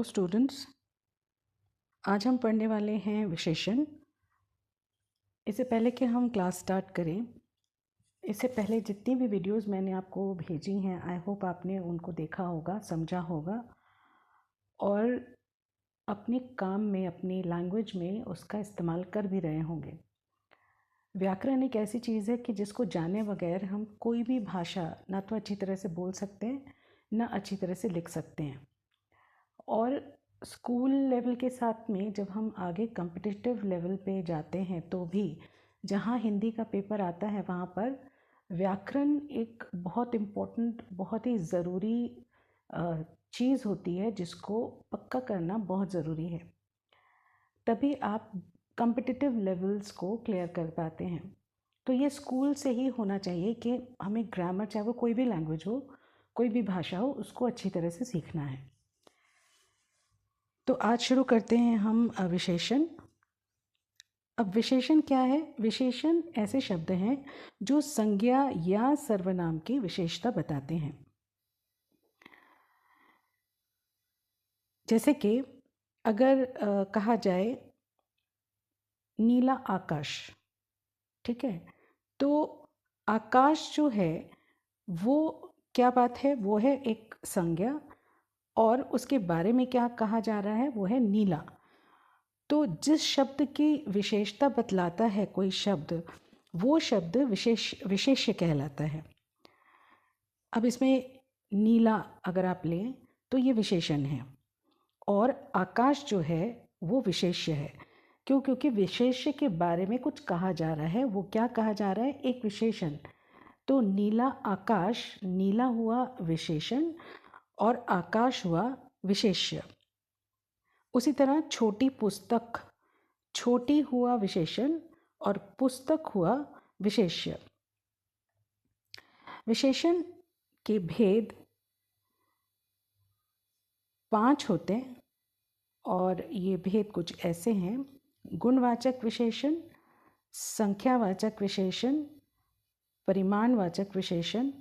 Students, आज हम पढ़ने वाले हैं विशेषण। इससे पहले कि हम क्लास स्टार्ट करें, इससे पहले जितनी भी वीडियोस मैंने आपको भेजी हैं, आई होप आपने उनको देखा होगा, समझा होगा और अपने काम में, अपनी लैंग्वेज में उसका इस्तेमाल कर भी रहे होंगे। व्याकरण एक ऐसी चीज़ है कि जिसको जाने बगैर हम कोई भी भाषा ना तो अच्छी तरह से बोल सकते हैं, ना अच्छी तरह से लिख सकते हैं। और स्कूल लेवल के साथ में जब हम आगे कॉम्पिटिटिव लेवल पे जाते हैं तो भी जहाँ हिंदी का पेपर आता है वहाँ पर व्याकरण एक बहुत इम्पोर्टेंट, बहुत ही ज़रूरी चीज़ होती है जिसको पक्का करना बहुत ज़रूरी है। तभी आप कॉम्पिटिटिव लेवल्स को क्लियर कर पाते हैं। तो ये स्कूल से ही होना चाहिए कि हमें ग्रामर, चाहे वो कोई भी लैंग्वेज हो, कोई भी भाषा हो, उसको अच्छी तरह से सीखना है। तो आज शुरू करते हैं हम विशेषण। अब विशेषण क्या है? विशेषण ऐसे शब्द हैं जो संज्ञा या सर्वनाम की विशेषता बताते हैं। जैसे कि अगर कहा जाए नीला आकाश, ठीक है, तो आकाश जो है वो क्या बात है? वो है एक संज्ञा और उसके बारे में क्या कहा जा रहा है? वो है नीला। तो जिस शब्द की विशेषता बतलाता है कोई शब्द, वो शब्द विशेष्य कहलाता है। अब इसमें नीला अगर आप लें तो ये विशेषण है और आकाश जो है वो विशेष्य है। क्यों? क्योंकि विशेष्य के बारे में कुछ कहा जा रहा है। वो क्या कहा जा रहा है? एक विशेषण। तो नीला आकाश, नीला हुआ विशेषण और आकाश हुआ विशेष्य। उसी तरह छोटी पुस्तक, छोटी हुआ विशेषण और पुस्तक हुआ विशेष्य। विशेषण के भेद 5 होते हैं और ये भेद कुछ ऐसे हैं: गुणवाचक विशेषण, संख्यावाचक विशेषण, परिमाणवाचक विशेषण,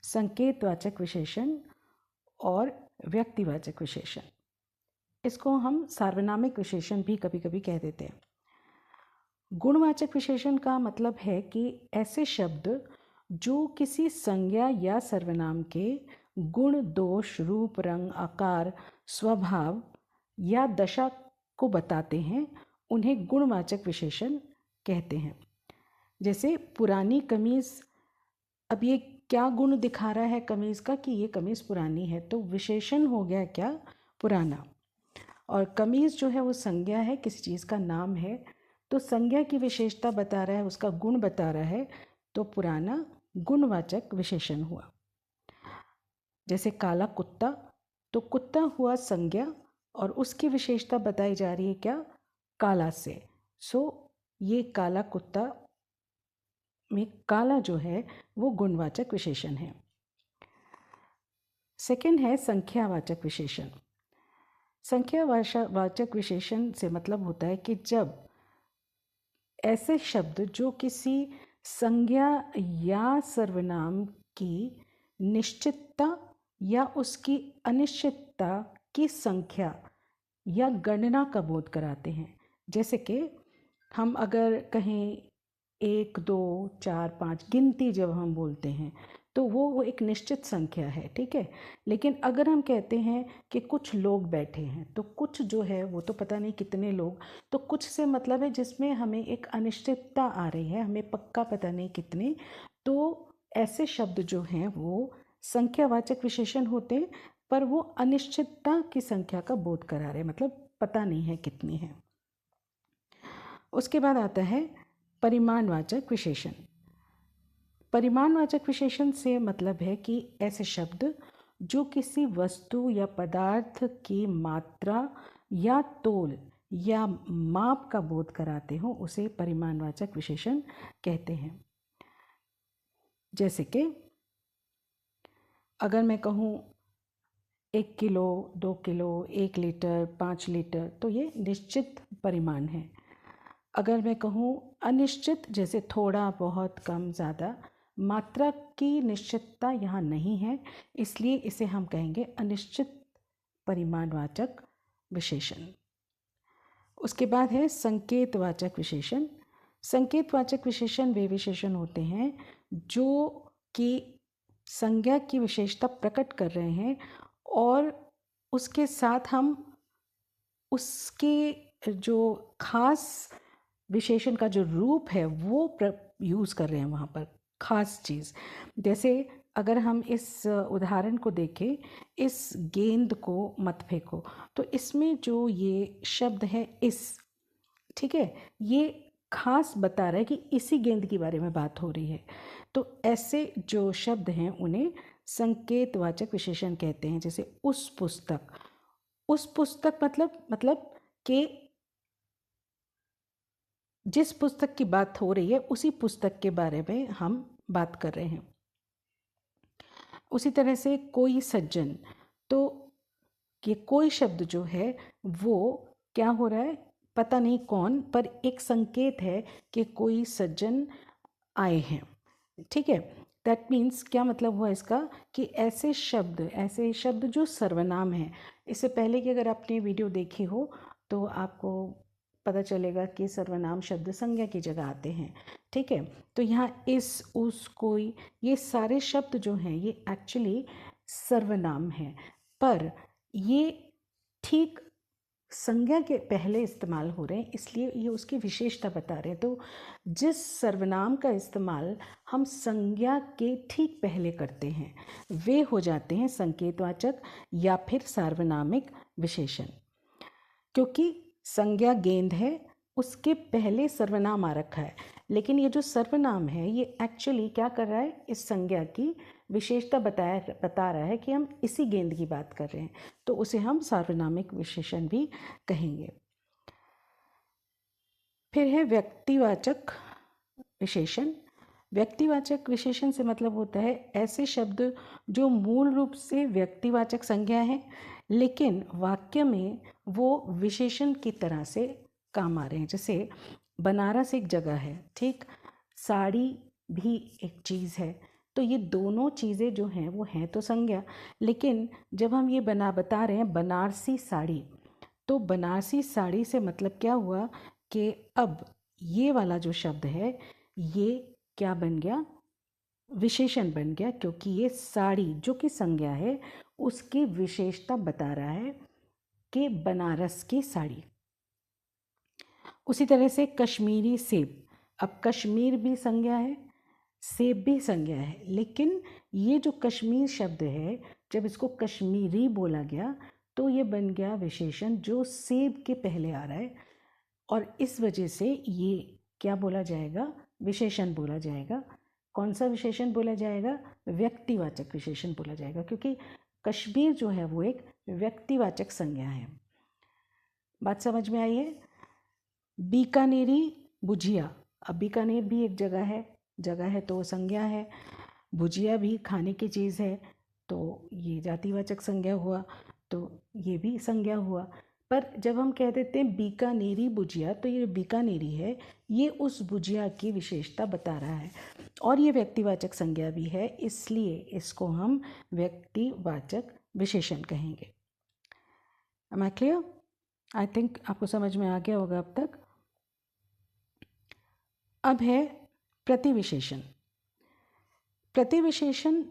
संकेतवाचक विशेषण और व्यक्तिवाचक विशेषण। इसको हम सार्वनामिक विशेषण भी कभी कभी कह देते हैं। गुणवाचक विशेषण का मतलब है कि ऐसे शब्द जो किसी संज्ञा या सर्वनाम के गुण, दोष, रूप, रंग, आकार, स्वभाव या दशा को बताते हैं, उन्हें गुणवाचक विशेषण कहते हैं। जैसे पुरानी कमीज़, अब ये क्या गुण दिखा रहा है कमीज़ का कि ये कमीज़ पुरानी है, तो विशेषण हो गया क्या? पुराना। और कमीज़ जो है वो संज्ञा है, किसी चीज़ का नाम है, तो संज्ञा की विशेषता बता रहा है, उसका गुण बता रहा है, तो पुराना गुणवाचक विशेषण हुआ। जैसे काला कुत्ता, तो कुत्ता हुआ संज्ञा और उसकी विशेषता बताई जा रही है क्या? काला से। सो ये काला कुत्ता में काला जो है वो गुणवाचक विशेषण है। सेकंड है संख्यावाचक विशेषण। संख्यावाचक विशेषण से मतलब होता है कि जब ऐसे शब्द जो किसी संज्ञा या सर्वनाम की निश्चितता या उसकी अनिश्चितता की संख्या या गणना का बोध कराते हैं। जैसे कि हम अगर कहें 1, 2, 4, 5 गिनती जब हम बोलते हैं तो वो एक निश्चित संख्या है, ठीक है। लेकिन अगर हम कहते हैं कि कुछ लोग बैठे हैं, तो कुछ जो है वो तो पता नहीं कितने लोग, तो कुछ से मतलब है जिसमें हमें एक अनिश्चितता आ रही है, हमें पक्का पता नहीं कितने। तो ऐसे शब्द जो हैं वो संख्यावाचक विशेषण होते हैं, पर वो अनिश्चितता की संख्या का बोध करा रहे, मतलब पता नहीं है कितनी है। उसके बाद आता है परिमाणवाचक विशेषण। परिमाणवाचक विशेषण से मतलब है कि ऐसे शब्द जो किसी वस्तु या पदार्थ की मात्रा या तोल या माप का बोध कराते हो, उसे परिमाणवाचक विशेषण कहते हैं। जैसे कि अगर मैं कहूँ 1 किलो, 2 किलो, 1 लीटर, 5 लीटर, तो ये निश्चित परिमाण है। अगर मैं कहूँ अनिश्चित, जैसे थोड़ा, बहुत, कम, ज़्यादा, मात्रा की निश्चितता यहाँ नहीं है, इसलिए इसे हम कहेंगे अनिश्चित परिमाणवाचक विशेषण। उसके बाद है संकेतवाचक विशेषण। संकेतवाचक विशेषण वे विशेषण होते हैं जो कि संज्ञा की विशेषता प्रकट कर रहे हैं और उसके साथ हम उसके जो खास विशेषण का जो रूप है वो यूज़ कर रहे हैं वहाँ पर, खास चीज़। जैसे अगर हम इस उदाहरण को देखें, इस गेंद को मत फेंको, तो इसमें जो ये शब्द है इस, ठीक है, ये खास बता रहा है कि इसी गेंद के बारे में बात हो रही है। तो ऐसे जो शब्द हैं उन्हें संकेतवाचक विशेषण कहते हैं। जैसे उस पुस्तक मतलब कि जिस पुस्तक की बात हो रही है उसी पुस्तक के बारे में हम बात कर रहे हैं। उसी तरह से कोई सज्जन, तो ये कोई शब्द जो है वो क्या हो रहा है, पता नहीं कौन, पर एक संकेत है कि कोई सज्जन आए हैं, ठीक है। दैट मीन्स क्या मतलब हुआ इसका कि ऐसे शब्द जो सर्वनाम हैं। इससे पहले कि अगर आपने वीडियो देखी हो तो आपको पता चलेगा कि सर्वनाम शब्द संज्ञा की जगह आते हैं, ठीक है। तो यहाँ इस, उस, कोई, ये सारे शब्द जो हैं ये एक्चुअली सर्वनाम हैं, पर ये ठीक संज्ञा के पहले इस्तेमाल हो रहे हैं, इसलिए ये उसकी विशेषता बता रहे हैं। तो जिस सर्वनाम का इस्तेमाल हम संज्ञा के ठीक पहले करते हैं वे हो जाते हैं संकेतवाचक या फिर सार्वनामिक विशेषण। क्योंकि संज्ञा गेंद है, उसके पहले सर्वनाम आ रखा है, लेकिन ये जो सर्वनाम है ये एक्चुअली क्या कर रहा है, इस संज्ञा की विशेषता बता रहा है कि हम इसी गेंद की बात कर रहे हैं, तो उसे हम सार्वनामिक विशेषण भी कहेंगे। फिर है व्यक्तिवाचक विशेषण। व्यक्तिवाचक विशेषण से मतलब होता है ऐसे शब्द जो मूल रूप से व्यक्तिवाचक संज्ञा है लेकिन वाक्य में वो विशेषण की तरह से काम आ रहे हैं। जैसे बनारस एक जगह है, ठीक, साड़ी भी एक चीज़ है, तो ये दोनों चीज़ें जो हैं वो हैं तो संज्ञा, लेकिन जब हम ये बता रहे हैं बनारसी साड़ी, तो बनारसी साड़ी से मतलब क्या हुआ कि अब ये वाला जो शब्द है ये क्या बन गया, विशेषण बन गया, क्योंकि ये साड़ी जो कि संज्ञा है उसकी विशेषता बता रहा है कि बनारस की साड़ी। उसी तरह से कश्मीरी सेब, अब कश्मीर भी संज्ञा है, सेब भी संज्ञा है, लेकिन ये जो कश्मीर शब्द है जब इसको कश्मीरी बोला गया तो ये बन गया विशेषण जो सेब के पहले आ रहा है, और इस वजह से ये क्या बोला जाएगा, विशेषण बोला जाएगा। कौन सा विशेषण बोला जाएगा, व्यक्तिवाचक विशेषण बोला जाएगा, क्योंकि कश्मीर जो है वो एक व्यक्तिवाचक संज्ञा है। बात समझ में आई है। बीकानेरी भुजिया, अब बीकानेर भी एक जगह है तो संज्ञा है, भुजिया भी खाने की चीज़ है तो ये जातिवाचक संज्ञा हुआ, तो ये भी संज्ञा हुआ। पर जब हम कह देते हैं बीकानेरी भुजिया, तो ये बीकानेरी है ये उस भुजिया की विशेषता बता रहा है और ये व्यक्तिवाचक संज्ञा भी है, इसलिए इसको हम व्यक्तिवाचक विशेषण कहेंगे। Am I clear? I think आपको समझ में आ गया होगा अब तक। अब है प्रतिविशेषण। प्रतिविशेषण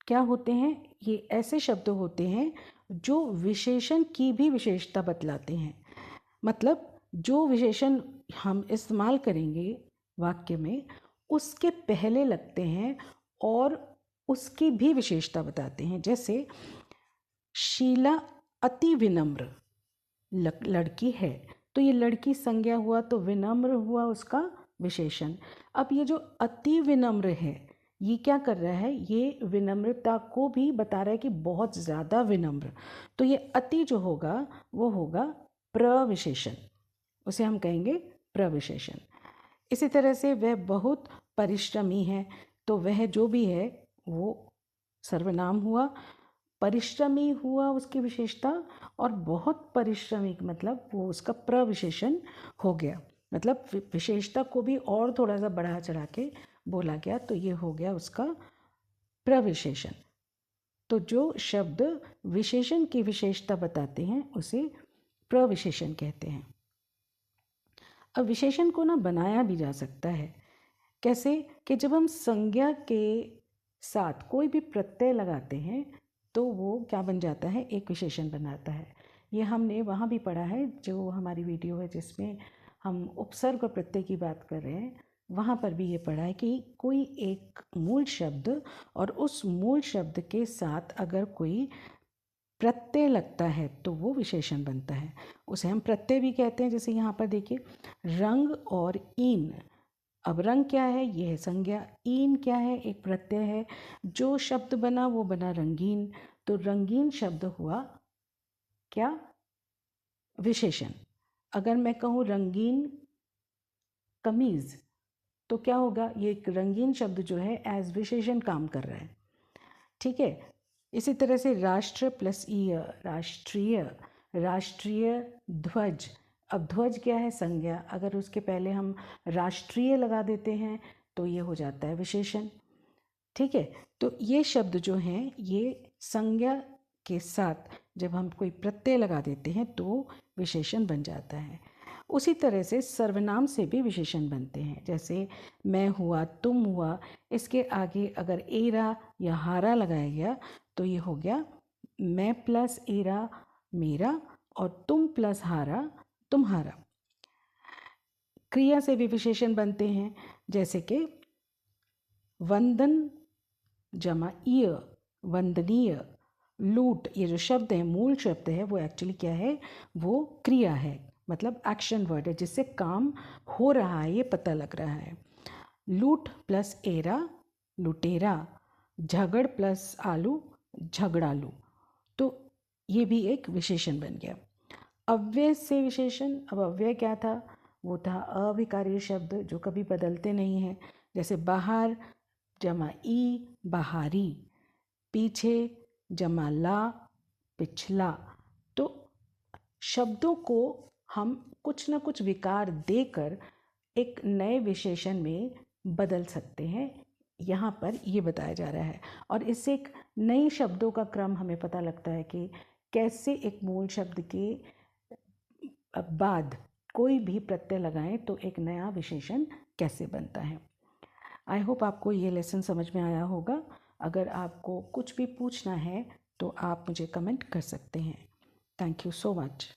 क्या होते हैं, ये ऐसे शब्द होते हैं जो विशेषण की भी विशेषता बतलाते हैं। मतलब जो विशेषण हम इस्तेमाल करेंगे वाक्य में उसके पहले लगते हैं और उसकी भी विशेषता बताते हैं। जैसे शीला अति विनम्र लड़की है, तो ये लड़की संज्ञा हुआ तो विनम्र हुआ उसका विशेषण। अब ये जो अति विनम्र है ये क्या कर रहा है, ये विनम्रता को भी बता रहा है कि बहुत ज़्यादा विनम्र, तो ये अति जो होगा वो होगा प्रविशेषण, उसे हम कहेंगे प्रविशेषण। इसी तरह से वह बहुत परिश्रमी है, तो वह जो भी है वो सर्वनाम हुआ, परिश्रमी हुआ उसकी विशेषता, और बहुत परिश्रमी मतलब वो उसका प्रविशेषण हो गया। मतलब विशेषता को भी और थोड़ा सा बढ़ा चढ़ा के बोला गया, तो ये हो गया उसका प्रविशेषण। तो जो शब्द विशेषण की विशेषता बताते हैं उसे प्रविशेषण कहते हैं। अब विशेषण को ना बनाया भी जा सकता है। कैसे? कि जब हम संज्ञा के साथ कोई भी प्रत्यय लगाते हैं तो वो क्या बन जाता है? एक विशेषण बनाता है। ये हमने वहाँ भी पढ़ा है, जो हमारी वीडियो है जिसमें हम उपसर्ग और प्रत्यय की बात कर रहे हैं, वहाँ पर भी ये पढ़ा है कि कोई एक मूल शब्द और उस मूल शब्द के साथ अगर कोई प्रत्यय लगता है तो वो विशेषण बनता है। उसे हम प्रत्यय भी कहते हैं। जैसे यहाँ पर देखिए, रंग और ईन। अब रंग क्या है? ये है संज्ञा। ईन क्या है? एक प्रत्यय है। जो शब्द बना वो बना रंगीन। तो रंगीन शब्द हुआ क्या? विशेषण। अगर मैं कहूँ रंगीन कमीज, तो क्या होगा? ये एक रंगीन शब्द जो है एज विशेषण काम कर रहा है। ठीक है। इसी तरह से राष्ट्र प्लस ईय, राष्ट्रीय। राष्ट्रीय ध्वज। अब ध्वज क्या है? संज्ञा। अगर उसके पहले हम राष्ट्रीय लगा देते हैं तो ये हो जाता है विशेषण। ठीक है। तो ये शब्द जो हैं ये संज्ञा के साथ जब हम कोई प्रत्यय लगा देते हैं तो विशेषण बन जाता है। उसी तरह से सर्वनाम से भी विशेषण बनते हैं। जैसे मैं हुआ, तुम हुआ, इसके आगे अगर एरा या हारा लगाया गया तो ये हो गया मैं प्लस एरा मेरा और तुम प्लस हारा तुम्हारा। क्रिया से भी विशेषण बनते हैं। जैसे कि वंदन जमा ईय, वंदनीय। लूट, ये जो शब्द है, मूल शब्द है, वो एक्चुअली क्या है? वो क्रिया है, मतलब एक्शन वर्ड है, जिससे काम हो रहा है ये पता लग रहा है। लूट प्लस एरा लुटेरा। झगड़ प्लस आलू झगड़ालू। तो ये भी एक विशेषण बन गया। अव्यय से विशेषण। अब अव्यय क्या था? वो था अविकार्य शब्द जो कभी बदलते नहीं हैं। जैसे बाहर जमा ई बाहरी, पीछे जमा ला पिछला। तो शब्दों को हम कुछ ना कुछ विकार देकर एक नए विशेषण में बदल सकते हैं। यहाँ पर ये बताया जा रहा है और इससे एक नए शब्दों का क्रम हमें पता लगता है कि कैसे एक मूल शब्द के बाद कोई भी प्रत्यय लगाएं तो एक नया विशेषण कैसे बनता है। आई होप आपको ये लेसन समझ में आया होगा। अगर आपको कुछ भी पूछना है तो आप मुझे कमेंट कर सकते हैं। Thank you so much.